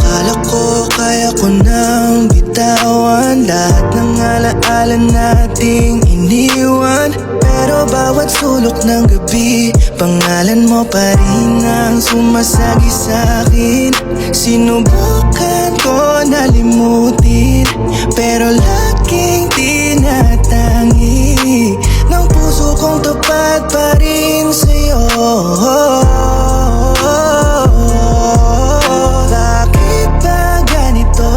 Akala ko kaya ko nang bitawan lahat ng alaala nating iniwan. Pero bawat sulok ng gabi, pangalan mo pa rin ang sumasagi sa'kin. Sinubukan ko nalimutin, pero laging tinatangi ng puso kong tapat pa rin sa'yo. Bakit ba ganito?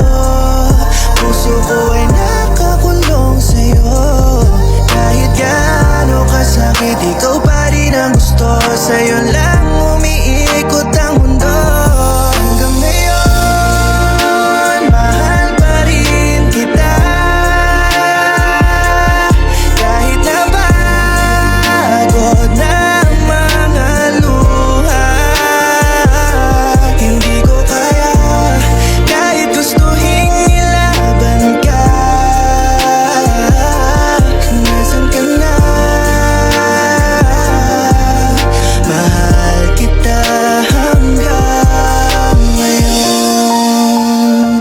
Puso ko ay nakakulong sa'yo. Kahit gaano kasakit, ikaw pa rin ang gusto. Sa'yo lang umiikot ang mundo. Hanggang ngayon, mahal pa rin kita. Kahit na pagod ng mga luha, hindi ko kaya, kahit gustuhin ilaban ka. Nasaan ka na? Mahal kita hanggang ngayon.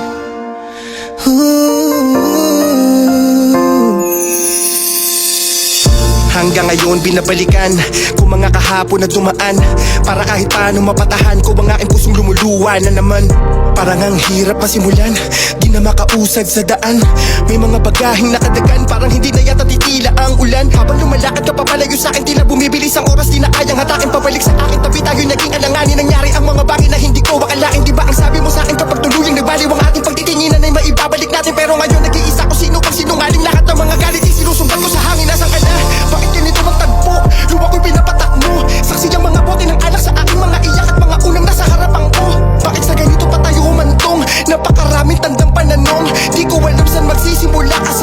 Hanggang ngayon binabalikan ko mga kahapon na dumaan, para kahit paano mapatahan ko ang aking pusong lumuluwa na naman. Parang ang hirap masimulan, di na makausad sa daan. May mga bagahing nakadagan, parang hindi na yata titila ang ulan. Habang lumalakad ka papalayo sa akin, tila bumibilis ang oras, di na kayang hatakin. Pabalik sa akin, tabi tayo naging alanganin. Nangyari ang mga bagay na hindi ko akalain. Di ba ang sabi mo sa akin kapag tuluyang nagbaliw ang ating pagtitinginan ay maibabalik natin. Pero ngayon nag-iisa ko, sino pang sinungaling? Lahat ng mga galit isinusumbat ko sa hangin. Nasaan ka na? Bakit ganito magtagpo? Luwa ko'y pinapatak mo. Saksi ang mga bote ng alak sa aking mga iyak at mga unang nasa harapan ko. Bakit sa ganito pa tayo humantong? Napakaraming tandang pananong, di ko alam saan magsisimula kasi